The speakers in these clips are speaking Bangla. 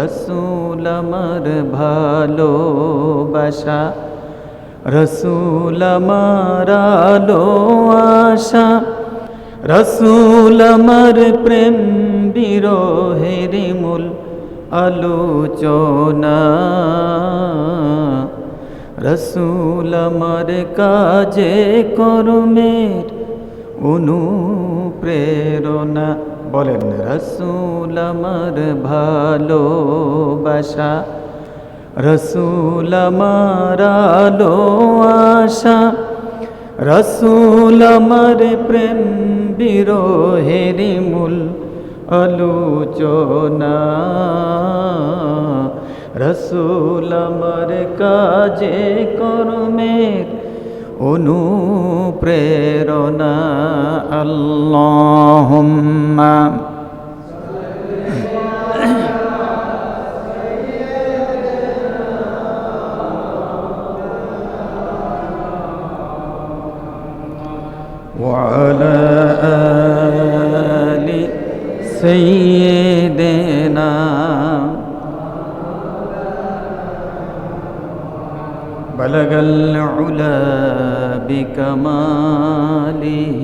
রসুল আমার ভালোবাসা, রসুল আমার আলো আশা, রসুল আমার প্রেম বিরহের মূল আলোচনা, রসুল আমার কাজে কর্মের অনুপ্রেরণা। বলেন রসুল আমার ভালোবাসা, রসুল আমার আলো আশা, রসুল আমার প্রেম বিরহের মূল আলোচনা, রসুল আমার কাজে কর্মের অনুপ্রেরণা। আল্লাহুম্মা وعلى آل سيدنا بلغ العلا بكماله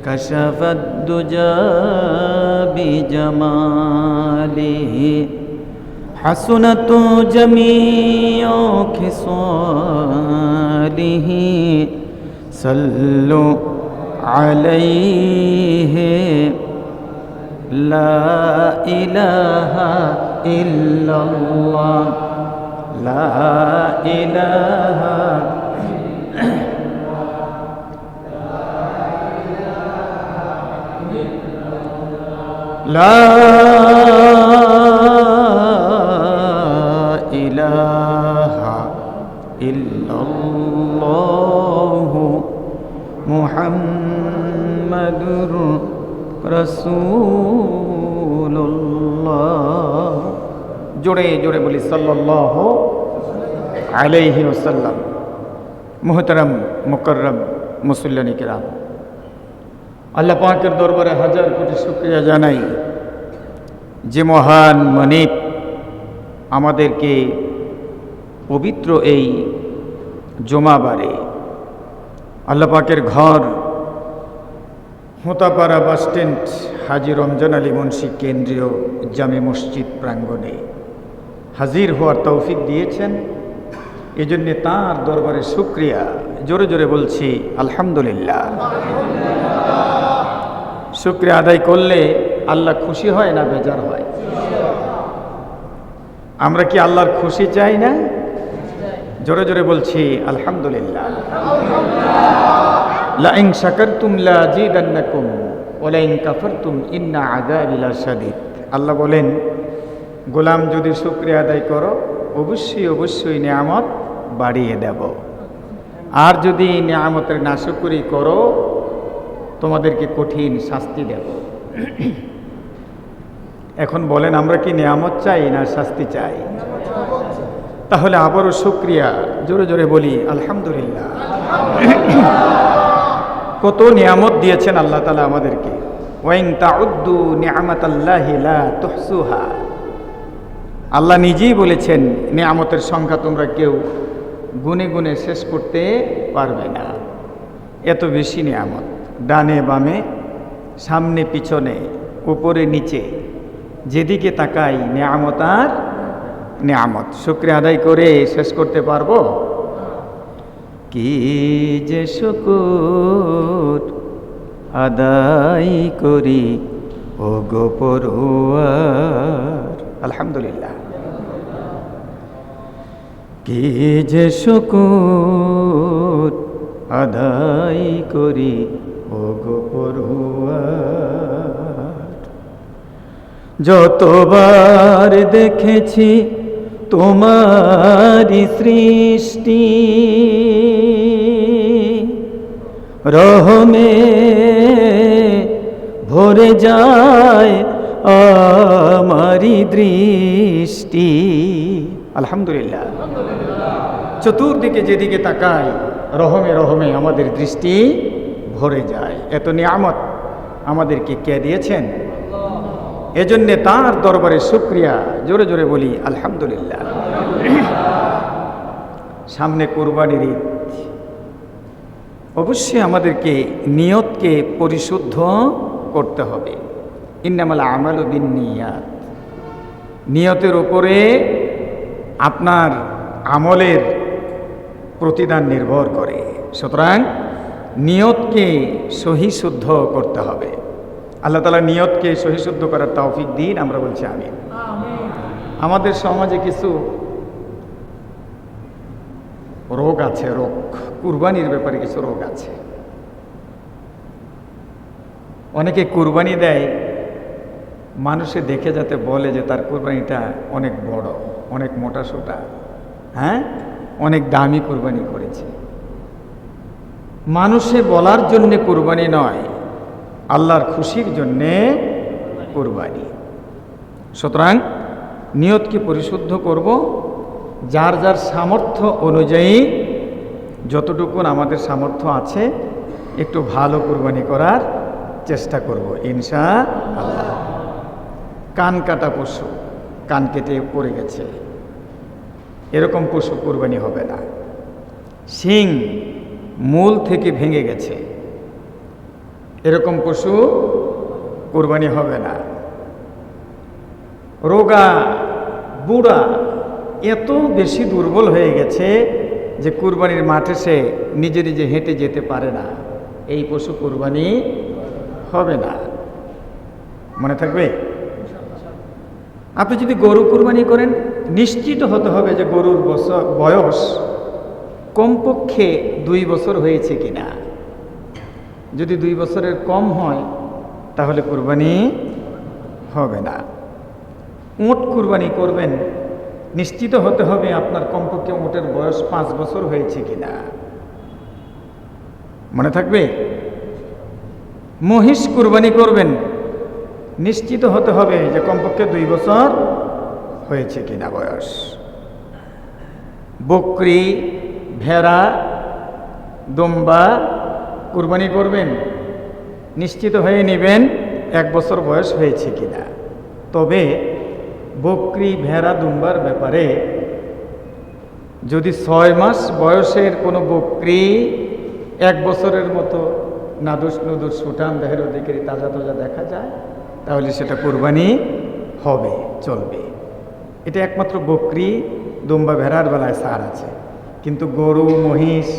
كشف الدجى بجماله حسنت جميع خصاله صلوا عليه لا إله إلا الله لا إله لا إله إلا الله মুহাম্মাদুর রাসূলুল্লাহ। জোরে জোরে বলি সাল্লাল্লাহু আলাইহি ওয়াসাল্লাম। মুহতারাম মুকাররম মুসল্লিয়ান কিরাম, আল্লাহ পাকের দরবারে হাজার কোটি শুকরিয়া জানাই যে মহান মনিব আমাদেরকে পবিত্র এই জুমাবারে আল্লাহ পাকের ঘর হোতাপাড়া বাসস্ট্যান্ড হাজী রমজান আলী মুন্সি কেন্দ্রীয় জামে মসজিদ প্রাঙ্গণে হাজির হওয়ার তৌফিক দিয়েছেন। এজন্যে তাঁর দরবারে শুকরিয়া। জোরে জোরে বলছি আলহামদুলিল্লাহ। শুকরিয়া আদায় করলে আল্লাহ খুশি হয় না বেজার হয়? আমরা কি আল্লাহর খুশি চাই না? জোরে জোরে বলছি আলহামদুলিল্লাহ। লাইন শাকারতুম লাযীদান্নাকুম ওয়া লাইন কাফারতুম ইন্না আযাবি লাশাদীদ। আল্লাহ বলেন, গোলাম যদি শুকরিয়া আদায় করো অবশ্যই অবশ্যই নিয়ামত বাড়িয়ে দেব, আর যদি নিয়ামতের নাশকরি করো তোমাদেরকে কঠিন শাস্তি দেব। এখন বলেন, আমরা কি নিয়ামত চাই না শাস্তি চাই? তাহলে আবারও শুকরিয়া। জোরে জোরে বলি আলহামদুলিল্লাহ। কত নিয়ামত দিয়েছেন আল্লাহ তাআলা আমাদেরকে। ওয়াইন তাউদ্দু নিআমাতাল্লাহি লা তুহসুহা। আল্লাহ নিজেই বলেছেন নিয়ামতের সংখ্যা তোমরা কেউ গুনে গুনে শেষ করতে পারবে না। এত বেশি নিয়ামত, ডানে বামে সামনে পিছনে উপরে নিচে যেদিকে তাকাই নিয়ামত আর নিয়ামত। শুকরিয়া আদায় করে শেষ করতে পারবো? কি যে শুকর আদায় করি ও গো পরওয়ার। আলহামদুলিল্লাহ। কি যে শুকর আদায় করি ও গো পরওয়ার। যতবার দেখেছি তোমারি সৃষ্টি, রহমে ভরে যায় আমারি দৃষ্টি। আলহামদুলিল্লাহ। চতুর্দিকে যেদিকে তাকাই রহমে রহমে আমাদের দৃষ্টি ভরে যায়। এত নিয়ামত আমাদেরকে কে দিয়েছেন? এজন্যে তার দরবারে শুকরিয়া, জোরে জোরে বলি আলহামদুলিল্লাহ। সামনে কুরবানির ঈদ, অবশ্যই আমাদেরকে নিয়তকে পরিশুদ্ধ করতে হবে। ইন্নামাল আমালু বিন্নিয়াত, নিয়তের উপরে আপনার আমলের প্রতিদান নির্ভর করে। সুতরাং নিয়তকে সহিশুদ্ধ করতে হবে। আল্লাহ তাআলা নিয়তকে সহিশুদ্ধ করার তৌফিক দিন, আমরা বলছি আমিন। আমাদের সমাজে কিছু রোগ আছে, রোগ, কুরবানির ব্যাপারে কিছু রোগ আছে। অনেকে কুরবানি দেয় মানুষে দেখে যাতে বলে যে তার কুরবানিটা অনেক বড়, অনেক মোটা সোটা, হ্যাঁ, অনেক দামি কুরবানি করেছে। মানুষে বলার জন্যে কুরবানি নয়, আল্লাহর খুশির জন্যে কুরবানি। সুতরাং নিয়তকে পরিশুদ্ধ করব, যার যার সামর্থ্য অনুযায়ী যতটুকুন আমাদের সামর্থ্য আছে একটু ভালো কুরবানি করার চেষ্টা করব ইনশাআল্লাহ। কান কাটা পশু, কান কেটে পড়ে গেছে, এরকম পশু কুরবানি হবে না। শিং মূল থেকে ভেঙে গেছে, এরকম পশু কুরবানি হবে না। রোগা বুড়া এত বেশি দুর্বল হয়ে গেছে যে কুরবানির মাঠে সে নিজে নিজে হেঁটে যেতে পারে না, এই পশু কুরবানি হবে না। মনে থাকবে? আপনি যদি গরু কুরবানি করেন, নিশ্চিত হতে হবে যে গরুর বয়স কমপক্ষে 2 বছর হয়েছে কিনা। যদি 2 বছরের কম হয় তাহলে কুরবানি হবে না। উট কুরবানি করবেন, নিশ্চিত হতে হবে আপনার কমপক্ষে উটের বয়স 5 বছর হয়েছে কিনা। মনে থাকবে? মহিষ কুরবানি করবেন, নিশ্চিত হতে হবে যে কমপক্ষে 2 বছর হয়েছে কিনা বয়স। বকরি, ভেড়া, দুম্বা কুরবানি করবেন, নিশ্চিত হয়ে নেবেন 1 বছর বয়স হয়েছে কিনা। তবে বকরি, ভেড়া, দুম্বার ব্যাপারে যদি 6 মাস বয়সের কোনো বকরি 1 বছরের মতো নাদুস নুদুস সুঠাম দেহের অধিকারী তাজা তাজা দেখা যায়, তাহলে সেটা কুরবানি হবে, চলবে। এটা একমাত্র বকরি, দুম্বা, ভেড়ার বেলায় ছাড় আছে। কিন্তু গরু, মহিষ,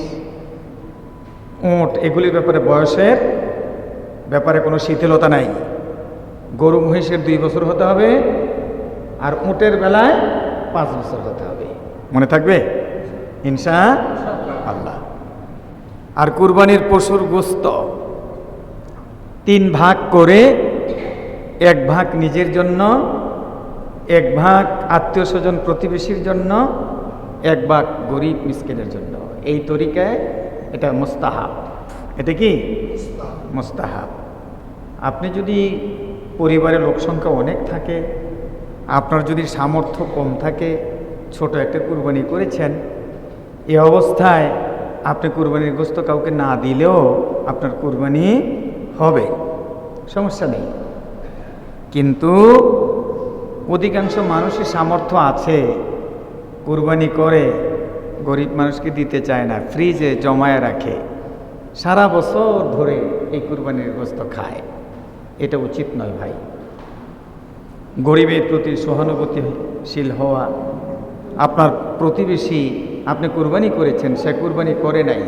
উট এগুলির ব্যাপারে বয়সের ব্যাপারে কোনো শিথিলতা নাই। গরু মহিষের 2 বছর হতে হবে, আর উটের বেলায় 5 বছর হতে হবে। মনে থাকবে ইনশাআল্লাহ। আর কুরবানির পশুর গোশত 3 ভাগ করে, 1 ভাগ নিজের জন্য, 1 ভাগ আত্মীয় স্বজন প্রতিবেশীর জন্য, 1 ভাগ গরিব মিসকিনের জন্য। এই তরিকায় এটা মুস্তাহাব। এটা কি মুস্তাহাব? আপনি যদি পরিবারের লোক সংখ্যা অনেক থাকে, আপনার যদি সামর্থ্য কম থাকে, ছোট একটা কুরবানি করেছেন, এই অবস্থায় আপনি কুরবানির গোশত কাউকে না দিলেও আপনার কুরবানি হবে, সমস্যা নেই। কিন্তু অধিকাংশ মানুষের সামর্থ্য আছে, কুরবানি করে গরিব মানুষকে দিতে চায় না, ফ্রিজে জমায়ে রাখে, সারা বছর ধরে এই কুরবানির গোশত খায়। এটা উচিত নয় ভাই। গরিবের প্রতি সহানুভূতিশীল হওয়া, আপনার প্রতিবেশী আপনি কুরবানি করেছেন, সে কুরবানি করে নাই,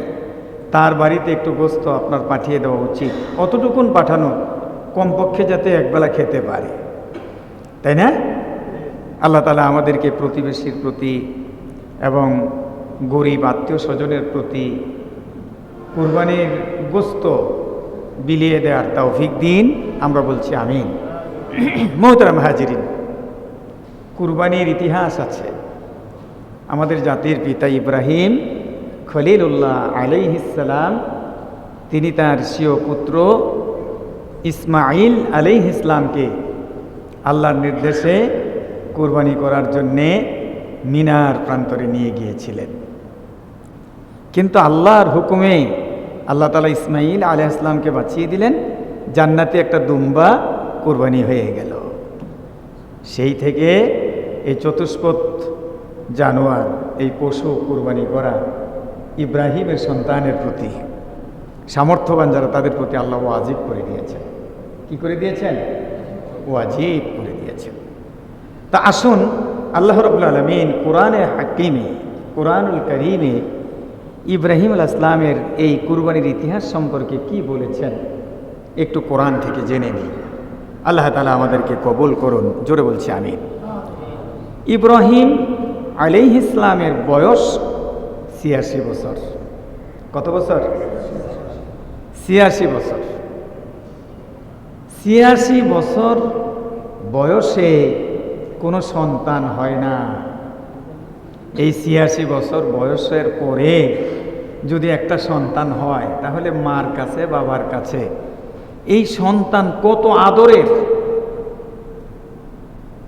তার বাড়িতে একটু গোশত আপনার পাঠিয়ে দেওয়া উচিত। অতটুকুন পাঠানো, কমপক্ষে যাতে একবেলা খেতে পারে, তাই না? আল্লাহ তাআলা আমাদেরকে প্রতিবেশীর প্রতি এবং গরিব আত্মীয় স্বজনের প্রতি কুরবানির গোশত বিলিয়ে দেওয়ার তৌফিক দিন, আমরা বলছি আমিন। মোহতারাম হাজিরিন, কুরবানির ইতিহাস আছে। আমাদের জাতির পিতা ইব্রাহিম খলিলুল্লাহ আলাইহিস সালাম, তিনি তার স্বীয় পুত্র ইসমাইল আলাইহিস সালামকে আল্লাহর নির্দেশে কুরবানি করার জন্যে মিনার প্রান্তরে নিয়ে গিয়েছিলেন। কিন্তু আল্লাহর হুকুমে আল্লাহ তাআলা ইসমাইল আলাইহিস সালামকে বাঁচিয়ে দিলেন, জান্নাতে একটা দুম্বা কুরবানি হয়ে গেল। সেই থেকে এই চতুষ্পদ জানোয়ার, এই পশু কুরবানি করা ইব্রাহিমের সন্তানের প্রতি, সামর্থ্যবান যারা তাদের প্রতি আল্লাহ ওয়াজিব করে দিয়েছেন। কি করে দিয়েছেন? ওয়াজিব করে দিয়েছেন। তা আসুন আল্লাহ রাব্বুল আলামিন কোরআনে হাকিমে, কোরআনুল কারীমে ইব্রাহিম আলাইহিস সালামের এই কুরবানির ইতিহাস সম্পর্কে কি বলেছেন একটু কোরআন থেকে জেনে নিই। আল্লাহ তাআলা আমাদেরকে কবুল করুন, জোরে বলছি আমিন। ইব্রাহিম আলাইহিস সালামের বয়স ৮৬ বছর। কত বছর? ৮৬ বছর। ৮৬ বছর বয়সে কোনো সন্তান হয় না। এই ৮৬ বছর বয়সের পরে যদি একটা সন্তান হয় তাহলে মার কাছে, বাবার কাছে এই সন্তান কত আদরের,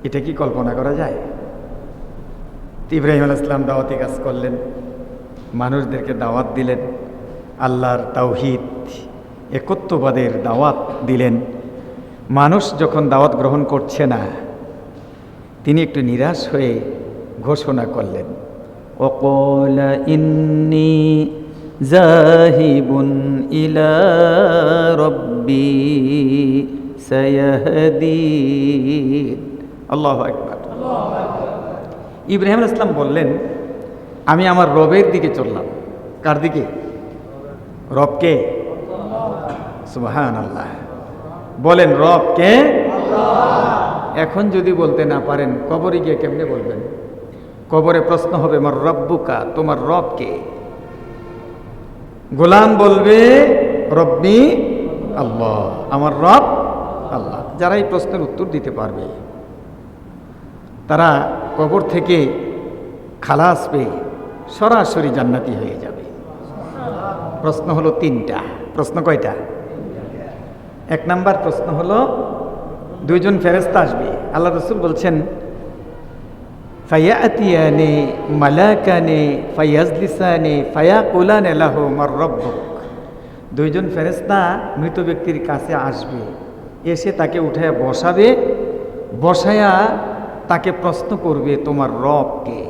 এটা কি কল্পনা করা যায়? ইব্রাহিম আলাইহিস সালাম দাওয়াতি কাজ করলেন, মানুষদেরকে দাওয়াত দিলেন, আল্লাহর তাওহীদ একত্ববাদের দাওয়াত দিলেন। মানুষ যখন দাওয়াত গ্রহণ করছে না, তিনি একটু নিরাশ হয়ে ঘোষণা করলেন, ওয়াকালা ইন্নী যাহিবুন ইলা রাব্বি সায়াহদিন। আল্লাহু আকবার। ইব্রাহিম আলাইহিস সালাম বললেন, আমি আমার রবের দিকে চললাম। কার দিকে? রবকে। সুবহানাল্লাহ। বলেন রবকে। এখন যদি বলতে না পারেন, কবরে গিয়ে কেমনে বলবেন? কবরে প্রশ্ন হবে, আমার রব্বুকা, তোমার রব কে? গোলাম বলবে রব্বি আল্লাহ, আমার রব আল্লাহ। যারা এই প্রশ্নের উত্তর দিতে পারবে তারা কবর থেকে খালাস পেয়ে সরাসরি জান্নাতি হয়ে যাবে। প্রশ্ন হলো তিনটা। প্রশ্ন কয়টা? এক নাম্বার প্রশ্ন হলো, দুইজন ফেরেশতা আসবে। আল্লাহ রাসূল বলছেন, ফায়াতিয়ানি মালাকানি ফায়াজলিসানি ফায়াকুলানি লাহু মার রাব্বুক। দুইজন ফেরেশতা মৃত ব্যক্তির কাছে আসবে, এসে তাকে উঠায় বসাবে, বসায়া তাকে প্রশ্ন করবে, তোমার রব কে?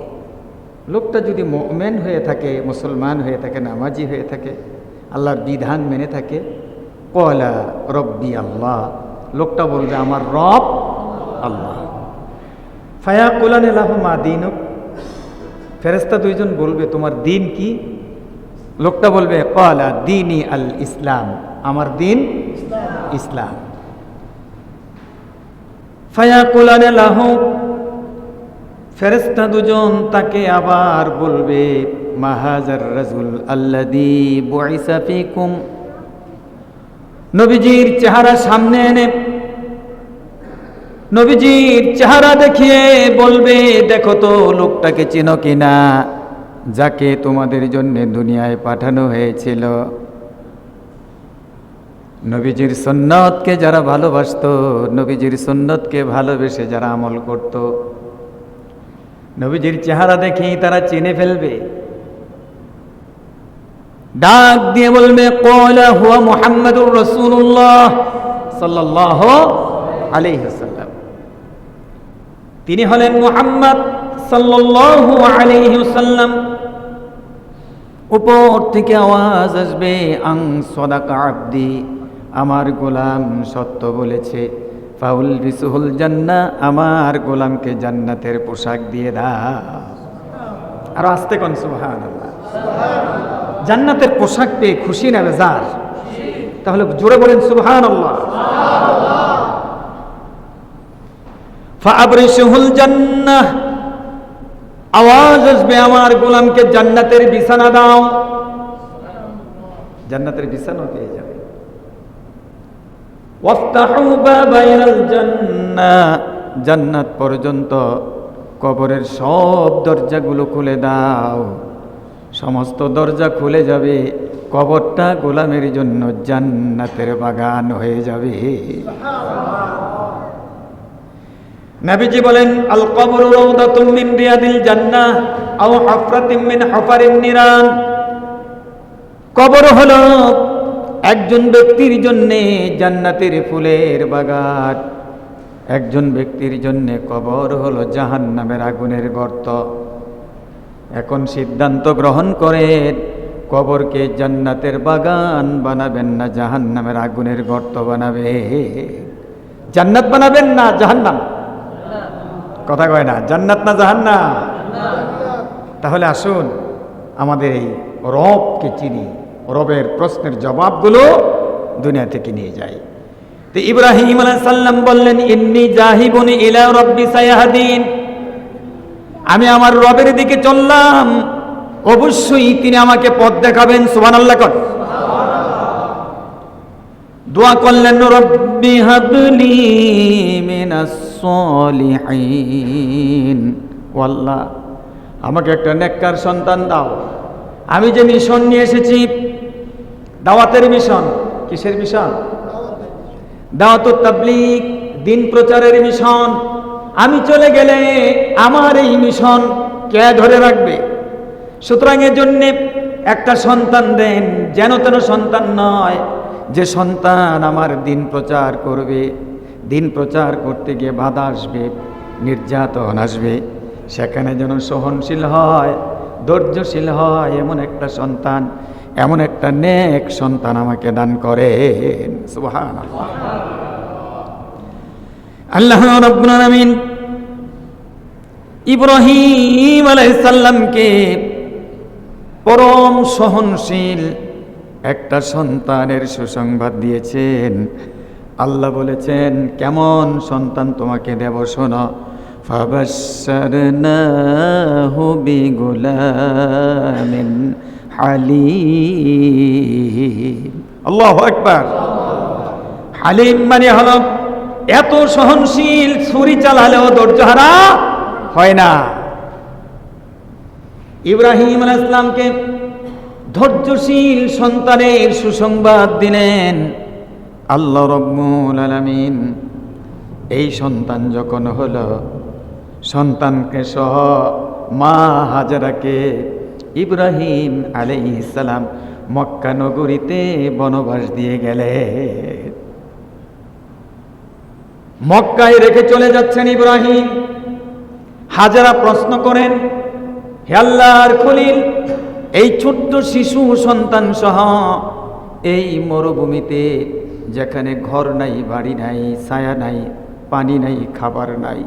লোকটা যদি মুমিন হয়ে থাকে, মুসলমান হয়ে থাকে, নামাজি হয়ে থাকে, আল্লাহর বিধান মেনে থাকে, ক্বালা রব্বি আল্লাহ, লোকটা বলবে আমার রব আল্লাহ। ফায়াকুলানি লাহু মা দীনুক, ফেরেশতা দুইজন বলবে তোমার দিন কি? লোকটা বলবে ক্বালা দীনি আল ইসলাম, আমার দিন ইসলাম। ফায়াকুলানি লাহু, ফেরেশতা দুজন তাকে আবার বলবে মা হাযার রাজুল আল্লাযী বুইসা ফীকুম। নবীজির চেহারা সামনে এনে নবীজির চেহারা দেখিয়ে বলবে, দেখো তো লোকটাকে চেনো কিনা, যাকে তোমাদের জন্য দুনিয়ায় পাঠানো হয়েছিল। নবীজির সুন্নতকে যারা ভালোবাসতো, নবীজির সুন্নতকে ভালোবেসে যারা আমল করত, নবীজির চেহারা দেখেই তারা চিনে ফেলবে। ডাক দিয়ে বলবে ক্বালা হুয়া মুহাম্মাদুর রাসূলুল্লাহ সাল্লাল্লাহু আলাইহি ওয়াসাল্লাম, তিনি হলেন মুহাম্মদ সাল্লাল্লাহু আলাইহি ওয়াসাল্লাম। উপর থেকে আওয়াজ আসবে, আং সাদাকা আবদি, আমার গোলাম সত্য বলেছে, ফাউল বিসুহুল জান্নাহ, আমার গোলামকে জান্নাতের পোশাক দিয়ে দাও। আর আস্তে কোন সুবহানাল্লাহ। জান্নাতের পোশাক পেয়ে খুশি না বেজার? তাহলে জোরে বলেন সুবহানাল্লাহ। ফাআবরিশুহুল জান্নাহ, আওয়াজ আসবে আমার গোলামকে জান্নাতের বিছানা দাও। জান্নাতের বিছানা পেয়ে যাবে। ওয়াফতাহু বাবা ইলাল জান্নাহ, জান্নাত পর্যন্ত কবরের সব দরজাগুলো খুলে দাও। সমস্ত দরজা খুলে যাবে, কবরটা গোলামের জন্য জান্নাতের বাগান হয়ে যাবে। নবীজি বলেন, আল কবরু রাউদাতুম মিন রিয়াদিল জান্নাহ আও হুফরাতুম মিন হুফারিন নিরান। কবর হলো একজন ব্যক্তির জন্য জান্নাতের ফুলের বাগান, একজন ব্যক্তির জন্য কবর হলো জাহান্নামের আগুনের গর্ত। এখন সিদ্ধান্ত গ্রহণ করেন, কবরকে জান্নাতের বাগান বানাবেন না জাহান্নামের আগুনের গর্ত বানাবে? জান্নাত বানাবেন না জাহান্নাম? কথা কয় না, জান্নাত না জাহান্নাম? তাহলে আসুন আমাদের এই রবকে চিনি, রবের প্রশ্নের জবাবগুলো দুনিয়া থেকে নিয়ে যাই। তো ইব্রাহিম আলাইহিস সালাম বললেন, ইন্নী জাহিবুন ইলা রাব্বি সায়াহদিন, আমি আমার রবের দিকে চললাম, অবশ্যই তিনি আমাকে পথ দেখাবেন। সুবহানাল্লাহ কর। দোয়া করলেন, রব্বি হাবলি মিনাস সলিহিন, ও আল্লাহ আমাকে একটা নেককার সন্তান দাও। আমি যে মিশন নিয়ে এসেছি, দাওয়াতের মিশন। কিসের মিশন? দাওয়াতুত তাবলীগ, দিন প্রচারের মিশন। আমি চলে গেলে আমার এই মিশন কে ধরে রাখবে? সুতরাং এর জন্য একটা সন্তান দেন, যেন তেন সন্তান নয়, যে সন্তান আমার দিন প্রচার করবে। দিন প্রচার করতে গিয়ে বাধা আসবে, নির্যাতন আসবে, সেখানে যেন সহনশীল হয়, ধৈর্যশীল হয়, এমন একটা সন্তান, এমন একটা নেক সন্তান আমাকে দান করেন। সুবহানাল্লাহ। আল্লাহ রাব্বুল আলামিন ইব্রাহিম আলাইহিস সালামকে পরম সহনশীল একটা সন্তানের সুসংবাদ দিয়েছেন। আল্লাহ বলেছেন, কেমন সন্তান তোমাকে দেব শোনো। ফাবাশশারনাহু বিগুলামিন হালিম। আল্লাহু আকবার। হালিম মানে হলো এত সহনশীল, ছুরি চালালেও ধৈর্যহারা হয় না। ইব্রাহিম আলাইহিস সালামকে ধৈর্যশীল সন্তানের সুসংবাদ দিলেন আল্লাহ রাব্বুল আলামিন। এই সন্তান যখন হলো, সন্তানকে সহ মা হাজেরাকে ইব্রাহিম আলাইহিস সালাম মক্কা নগরীতে বনবাস দিয়ে গেলেন। মক্কায় রেখে চলে যাচ্ছেন ইব্রাহিম। হাজেরা প্রশ্ন করেন, হে আল্লাহর খলিল, এই ছোট্ট শিশু সন্তান সহ এই মরুভূমিতে, যেখানে ঘর নাই, বাড়ি নাই, ছায়া নাই, পানি নাই, খাবার নাই,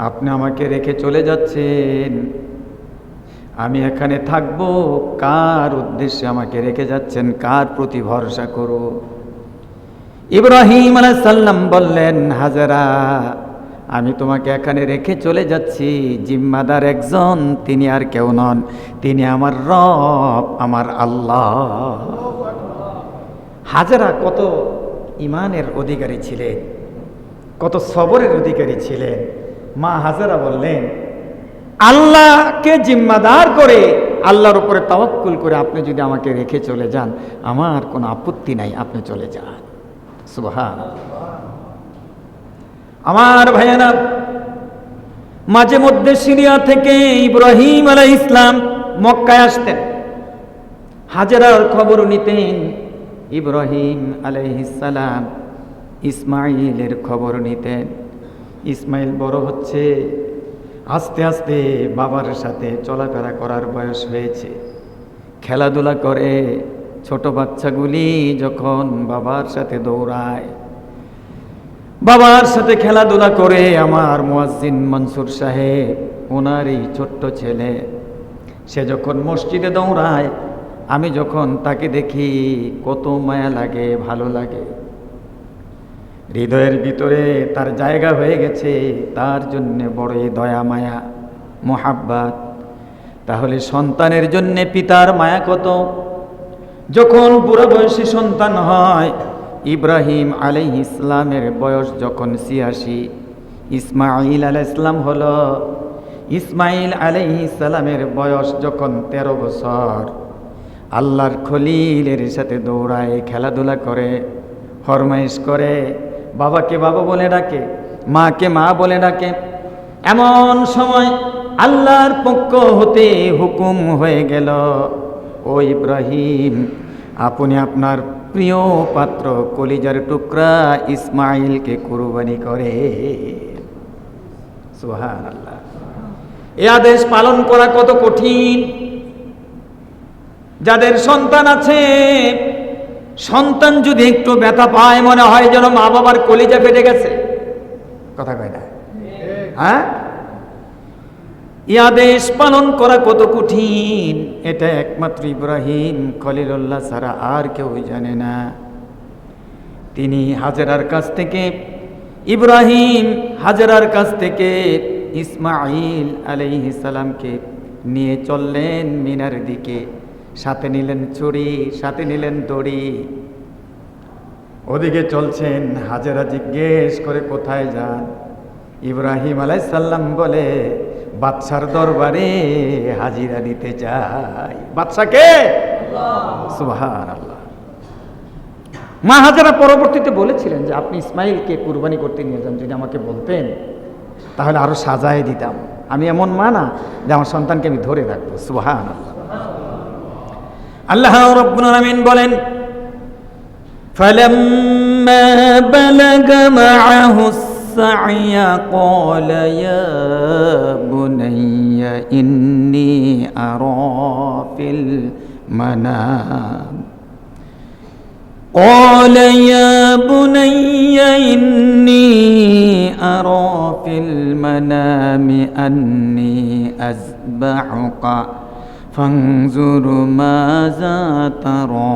আপনি আমাকে রেখে চলে যাচ্ছেন, আমি এখানে থাকবো, কার উদ্দেশ্যে আমাকে রেখে যাচ্ছেন? কার প্রতি ভরসা করো? ইব্রাহিম আলাইহিস সালাম বললেন, হাজেরা, আমি তোমাকে এখানে রেখে চলে যাচ্ছি, জিম্মাদার একজন, তিনি আর কেউ নন, তিনি আমার রব, আমার আল্লাহ। হাজেরা কত ইমানের অধিকারী ছিলেন, কত সবরের অধিকারী ছিলেন। মা হাজেরা বললেন, আল্লাহকে জিম্মাদার করে, আল্লাহর উপরে তাওয়াক্কুল করে আপনি যদি আমাকে রেখে চলে যান, আমার কোনো আপত্তি নাই, আপনি চলে যান। সুবহানাল্লাহ। আমার ভাইয়েরা, মাঝে মধ্যে সিরিয়া থেকে ইব্রাহিম আলাইহিস সালাম মক্কায় আসতেন, হাজেরার খবর নিতেন। ইব্রাহিম আলাইহিস সালাম ইসমাইলের খবর নিতেন। ইসমাইল বড় হচ্ছে, আস্তে আস্তে বাবার সাথে চলাফেরা করার বয়স হয়েছে, খেলাধুলা করে। ছোট বাচ্চাগুলি যখন বাবার সাথে দৌড়ায়, বাবার সাথে খেলাধুলা করে, আমার মুয়াজ্জিন মনসুর সাহেব, ওনার এই ছোট্ট ছেলে, সে যখন মসজিদে দৌড়ায়, আমি যখন তাকে দেখি কত মায়া লাগে, ভালো লাগে। হৃদয়ের ভিতরে তার জায়গা হয়ে গেছে, তার জন্যে বড়ই দয়া, মায়া, মোহাব্বত। তাহলে সন্তানের জন্যে পিতার মায়া কত! যখন বুড়া বয়সী সন্তান হয়, ইব্রাহিম আলাইহিস সালামের বয়স যখন ৮৬, ইসমাইল আলাইহিস সালাম হলো, ইসমাইল আলাইহিস সালামের বয়স যখন ১৩ বছর, আল্লাহর খলিলের সাথে দৌড়ায়, খেলাধুলা করে, ফরমাইশ করে, বাবাকে বাবা বলে ডাকে, মাকে মা বলে ডাকে। এমন সময় আল্লাহর পক্ষ হতে হুকুম হয়ে গেল, ও ইব্রাহিম, আপনি আপনার প্রিয় পাত্র কলিজার টুকরা ইসমাইলকে কুরবানি করে। সুবহানাল্লাহ। এই আদেশ পালন করা কত কঠিন। যাদের সন্তান আছে, সন্তান যদি একটু ব্যথা পায় মনে হয় যেন মা বাবার কলিজা ফেটে গেছে। কথা কয় না? হ্যাঁ, এই আদেশ পালন করা কত কঠিন, এটা একমাত্র ইব্রাহিম খলিলুল্লাহ ছাড়া আর কেউ জানে না। তিনি হাজেরার কাছ থেকে হাজেরার কাছ থেকে ইসমাইল আলাইহিস সালামকে নিয়ে চললেন মিনার দিকে। সাথে নিলেন ছুরি, সাথে নিলেন দড়ি। ওদিকে চলছেন। হাজেরা জিজ্ঞেস করে কোথায় যান? ইব্রাহিম আলাইহিস সালাম বলে বাদশার দরবারে হাজিরা দিতে চাই। বাদশাকে? সুবহানাল্লাহ। মা হাজেরা পরবর্তীতে বলেছিলেন যে আপনি ইসমাইলকে কুরবানি করতে নিয়ে যান, যদি আমাকে বলতেন তাহলে আরো সাজায় দিতাম। আমি এমন মা না যে আমার সন্তানকে আমি ধরে রাখবো। সুবহানাল্লাহ। আল্লাহ রাব্বুল আলামিন বলেন ফালাম্মা বালাগা মাআহুস সা'য়া ক্বালা ইয়া বুনাইয়া ইন্নী আরা ফিল মানাম قال يا بني إني أرى في المنام أني أذبحك فانظر ماذا ترى।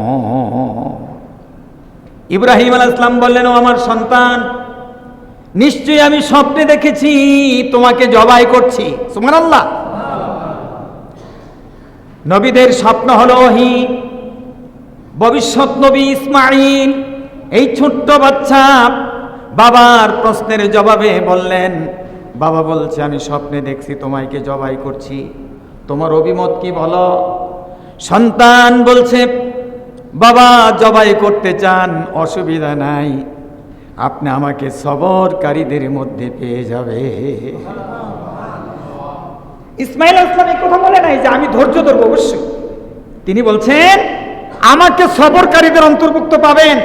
ইব্রাহিম আলাইহিস সালাম বললেন, ও আমার সন্তান, নিশ্চয়ই আমি স্বপ্নে দেখেছি তোমাকে জবাই করছি। সুবহানাল্লাহ। নবীদের স্বপ্ন হলো ওহী। ভবিষ্যৎ নবী ইসমাইল এই ছোট্ট বাচ্চা বাবার প্রশ্নের জবাবে বললেন, বাবা বলছে আমি স্বপ্নে দেখছি তোমাকে জবাই করছি, তোমার অভিমত কি বলো? সন্তান বলছে, বাবা জবাই করতে চান, অসুবিধা নাই, আপনি আমাকে সবরকারীদের মধ্যে পেয়ে যাবে। ইসমাইল আলাইহিস সালাম এই কথা বলে নাই যে আমি ধৈর্য ধরবো, অবশ্যই তিনি বলছেন আমাকে সবরকারীদের অন্তর্ভুক্ত পাবেন।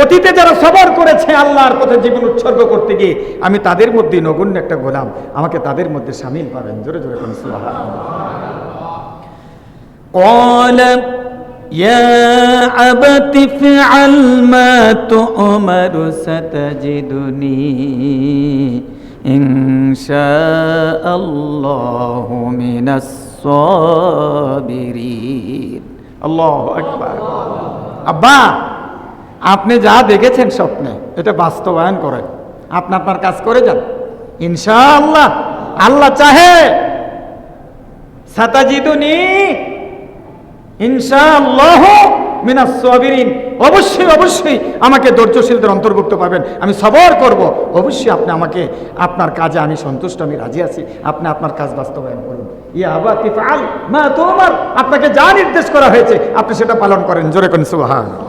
অতীতে যারা সবর করেছে আল্লাহর পথে জীবন উৎসর্গ করতে গিয়ে, আমি তাদের মধ্যে নগণ্য একটা গোলাম, আমাকে তাদের মধ্যে শামিল পাবেন। জোরে জোরে কোন সুবহানাল্লাহ। قال يا أبت افعل ما تؤمر ستجدني إن شاء الله من الصابرين। আল্লাহু আকবার। আব্বা, আপনি যা দেখেছেন স্বপ্নে এটা বাস্তবায়ন করেন, আপনি আপনার কাজ করে যান, ইনশাআল্লাহ আল্লাহ চাহে সাতাজিদুনি ইনশাআল্লাহ মিনাস সাবিরিন, অবশ্যই অবশ্যই আমাকে ধৈর্যশীলদের অন্তর্ভুক্ত পাবেন, আমি সবর করব, অবশ্যই আপনি আমাকে আপনার কাজে আমি সন্তুষ্ট, আমি রাজি আছি, আপনি আপনার কাজ বাস্তবায়ন করুন। ইয়া আবাতি ফাআল মা তুমার, আপনাকে যা নির্দেশ করা হয়েছে আপনি সেটা পালন করেন। জোরে কোন সুবহানাল্লাহ।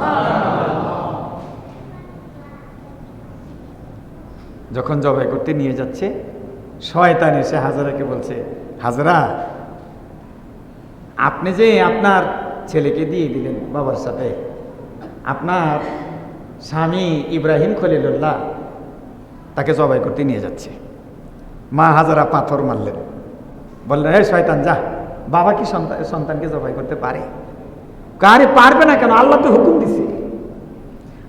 যখন জবাই করতে নিয়ে যাচ্ছে, শয়তান এসে হাজেরাকে বলছে, হাজেরা আপনি যে আপনার ছেলেকে দিয়ে দিলেন বাবার সাথে, আপনার স্বামী ইব্রাহিম খলিলুল্লাহ তাকে জবাই করতে নিয়ে যাচ্ছে। মা হাজেরা পাথর মারলেন, বললেন এই শয়তান যা, বাবা কি সন্তানকে জবাই করতে পারে? কারে পারবে না কেন, আল্লাহ তো হুকুম দিছে।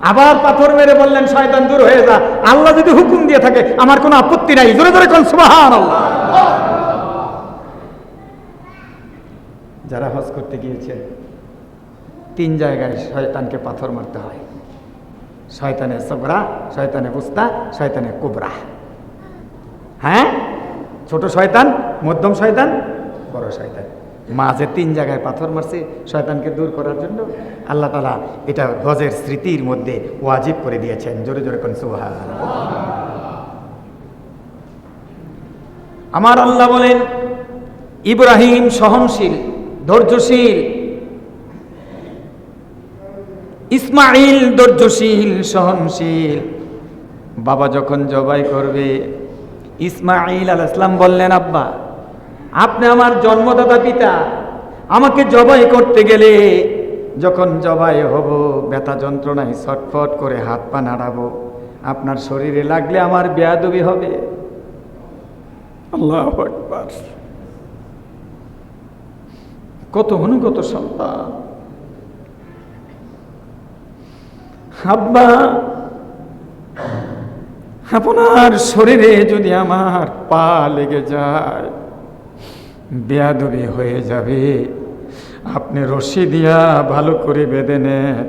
আবার পাথর মেরে বললেন শয়তান দূর হয়ে যা, আল্লাহ যদি হুকুম দিয়ে থাকে আমার কোনো আপত্তি নাই। জোরে জোরে কোন সুবহানাল্লাহ। যারা হজ করতে গিয়েছে 3 জায়গায় শয়তানকে পাথর মারতে হয়, শয়তানে সগরা, শয়তানে বুস্তা, শয়তানে কুবরা। হ্যাঁ, ছোট শয়তান, মধ্যম শয়তান, বড় শয়তান। মাঝে 3 জায়গায় পাথর মারছে শয়তানকে দূর করার জন্য। আল্লাহ তাআলা এটা হজের স্মৃতির মধ্যে ওয়াজিব করে দিয়েছেন। জোরে জোরে কোন সুবহানাল্লাহ। আমার আল্লাহ বলেন ইব্রাহিম সহনশীল, ধৈর্যশীল, ইসমাইল ধৈর্যশীল, সহনশীল। বাবা যখন জবাই করবে, ইসমাইল আলাইহিস সালাম বললেন, আব্বা আপনি আমার জন্মদাতা পিতা, আমাকে জবাই করতে গেলে যখন জবাই হব ব্যথা যন্ত্রণায় ছটফট করে হাত পা নাড়াবো, আপনার শরীরে লাগলে আমার বেয়াদবি হবে। আল্লাহু আকবার। কত অনুগত সন্তান। আব্বা, আপনার শরীরে যদি আমার পা লেগে যায় বেয়াদবি হয়ে যাবে, আপনি রশি দিয়া ভালো করে বেঁধে নেন,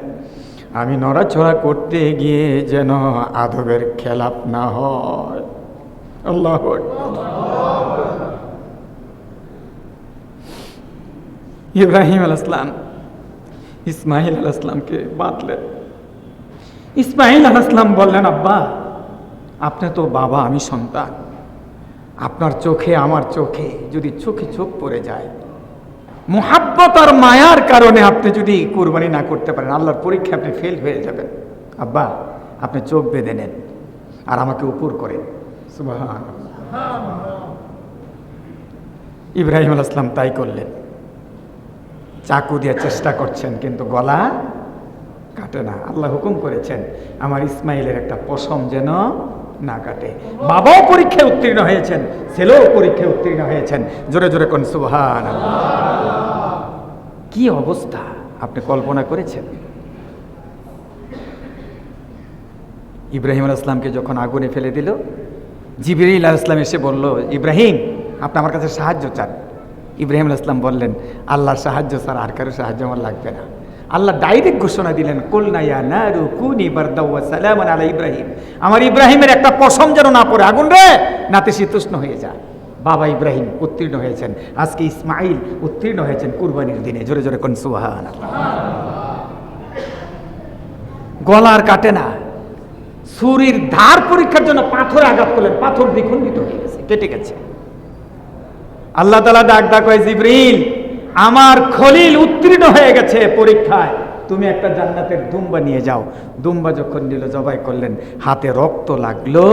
আমি নড়াচড়া করতে গিয়ে যেন আদবের খেলাপ না হয়। আল্লাহু আকবার। ইব্রাহিম আলাইহিস সালাম ইসমাইল আলাইহিস সালামকে বাঁধলেন। ইসমাইল আলাইহিস সালাম বললেন, আব্বা আপনি তো বাবা, আমি সন্তান, আপনার চোখে আমার চোখে যদি চোখে চোখ পড়ে যায়, মুহাব্বত আর মায়ার কারণে আপনি যদি কুরবানি না করতে পারেন, আল্লাহর পরীক্ষা আপনি ফেল হয়ে যাবেন। আব্বা আপনি চোখ বেঁধে নেন আর আমাকে উপর করেন। সুবহানাল্লাহ। ইব্রাহিম আলাইহিস সালাম তাই করলেন। চাকু দিয়ে চেষ্টা করছেন কিন্তু গলা কাটে না। আল্লাহ হুকুম করেছেন আমার ইসমাইলের একটা পশম যেন না কাটে। বাবাও পরীক্ষায় উত্তীর্ণ হয়েছেন, ছেলেও পরীক্ষায় উত্তীর্ণ হয়েছেন। জোরে জোরে কোন সুবহানাল্লাহ। কি অবস্থা আপনি কল্পনা করেছেন? ইব্রাহিম আলাইহিস সালামকে যখন আগুনে ফেলে দিল, জিবরিল আলাইহিস সালাম এসে বলল, ইব্রাহিম আপনি আমার কাছে সাহায্য চান। ইব্রাহিম আলাইহিস সালাম বললেন, আল্লাহর সাহায্য স্যার আর কারো সাহায্য আমার লাগবে না। আল্লাহ ডাইরেক্ট ঘোষণা দিলেন, কুলনা ইয়া নারু কুনি বারদাও ওয়া সালামান আলা ইব্রাহিম, আমার ইব্রাহিমের একটা পশম যেন না পড়ে আগুন রে, নাতিশীতোষ্ণ হয়ে যায়। বাবা ইব্রাহিম উত্তীর্ণ হয়েছেন, আজকে ইসমাইল উত্তীর্ণ হয়েছেন কুরবানির দিনে। জোরে জোরে কোন সুবহানাল্লাহ। গলার কাটে না, ছুরির ধার পরীক্ষার জন্য পাথরে আঘাত করলেন, পাথর দ্বিখণ্ডিত হয়ে গেছে, কেটে গেছে। আল্লাহ তাআলা ডাক কয়, জিবরিল আমার খলিল উত্তীর্ণ হয়ে গেছে পরীক্ষায়, তুমি একটা জান্নাতের দুম্বা নিয়ে যাও। দুম্বা যখন নিল, জবাই করলেন, হাতে রক্ত লাগলো।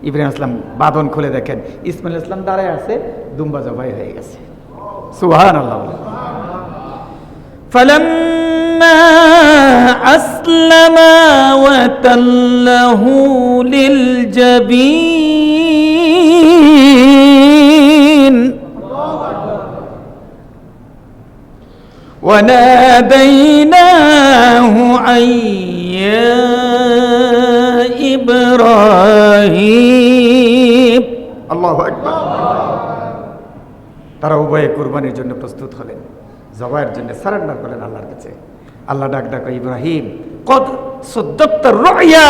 ইব্রাহিম আসলাম বাঁধন খুলে দেখেন ইসমাইল ইসলাম দাঁড়ায় আছে, দুম্বা জবাই হয়ে গেছে। সুবহানাল্লাহ। ফালাম্মা আসলামা ওয়া তাল্লাহু লিল জাবিন وَنَادَيْنَاهُ أَن يَا إِبْرَاهِيمُ আল্লাহু আকবার। তারা উভয়ে কুরবানির জন্য প্রস্তুত হলেন, জবাইয়ের জন্য সারেন্ডার করলেন আল্লাহর কাছে। আল্লাহ ডাক ইব্রাহিম কদ সাদ্দাকতা রুয়া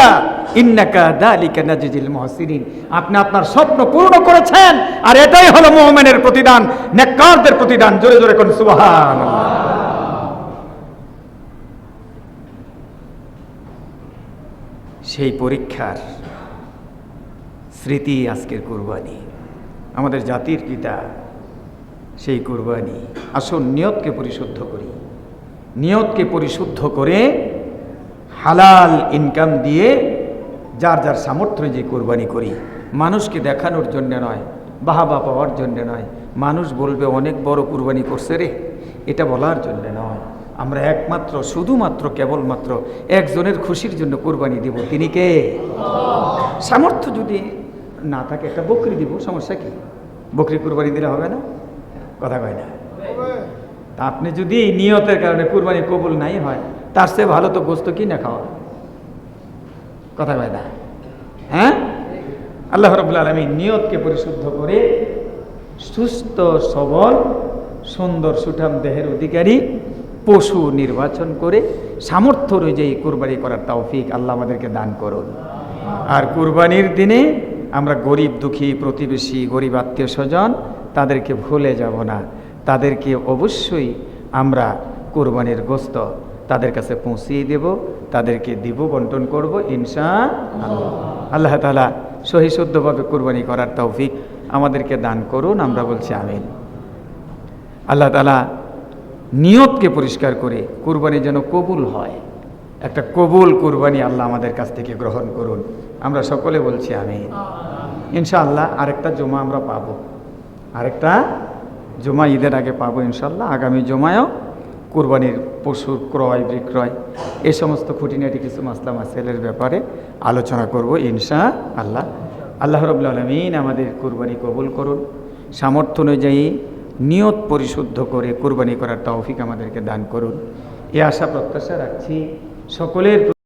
ইন্নাকা যালিকা নাজিজিল মুহসিনিন, আপনি আপনার স্বপ্ন পূর্ণ করেছেন আর এটাই হলো মুমিনের প্রতিদান, নেককারদের প্রতিদান। জোরে জোরে কোন সুবহানাল্লাহ। সেই পরীক্ষার স্মৃতি আজকের কুরবানি, আমাদের জাতির পিতা সেই কুরবানি। আসুন নিয়তকে পরিশুদ্ধ করি, নিয়তকে পরিশুদ্ধ করে হালাল ইনকাম দিয়ে যার যার সামর্থ্য যে কুরবানি করি, মানুষকে দেখানোর জন্য নয়, বাহাবা পাওয়ার জন্য নয়, মানুষ বলবে অনেক বড় কুরবানি করছে রে, এটা বলার জন্য নয়। আমরা একমাত্র শুধুমাত্র কেবলমাত্র একজনের খুশির জন্য কুরবানি দিব, তিনি কে? সামর্থ্য যদি না থাকে একটা বকরি দিব, সমস্যা কি? বকরি কুরবানি দিলে হবে না? কথা কয় না। তা আপনি যদি নিয়তের কারণে কুরবানি কবুল নাই হয়, তার চেয়ে ভালো তো গোস্ত কিনে খাওয়া। কথা কয় না? হ্যাঁ, আল্লাহ রাব্বুল আলামিন নিয়তকে পরিশুদ্ধ করে সুস্থ সবল সুন্দর সুঠাম দেহের অধিকারী পশু নির্বাচন করে সামর্থ্য অনুযায়ী কুরবানি করার তৌফিক আল্লাহ আমাদেরকে দান করুন। আর কুরবানির দিনে আমরা গরিব দুঃখী প্রতিবেশী, গরিব আত্মীয় স্বজন, তাদেরকে ভুলে যাব না। তাদেরকে অবশ্যই আমরা কুরবানির গোস্ত তাদের কাছে পৌঁছিয়ে দেব, তাদেরকে দিব, বন্টন করব ইনশাআল্লাহ। আল্লাহ তাআলা সহি শুদ্ধভাবে কুরবানি করার তৌফিক আমাদেরকে দান করুন, আমরা বলছি আমিন। আল্লাহ তাআলা নিয়তকে পরিষ্কার করে কুরবানি যেন কবুল হয়, একটা কবুল কুরবানি আল্লাহ আমাদের কাছ থেকে গ্রহণ করুন, আমরা সকলে বলছি আমিন। ইনশাআল্লাহ আরেকটা জুমা আমরা পাবো, আরেকটা জুমা ঈদের আগে পাবো ইনশাআল্লাহ। আগামী জুমায়ও কোরবানির পশুর ক্রয় বিক্রয় এ সমস্ত খুঁটিনাটি কিছু মাসলা মাসাইলের ব্যাপারে আলোচনা করব ইনশা আল্লাহ। আল্লাহ রাব্বুল আলামিন আমাদের কোরবানি কবুল করুন, সামর্থ্য অনুযায়ী নিয়ত পরিশুদ্ধ করে কোরবানি করার তৌফিক আমাদেরকে দান করুন, এই আশা প্রত্যাশা রাখছি। সকলের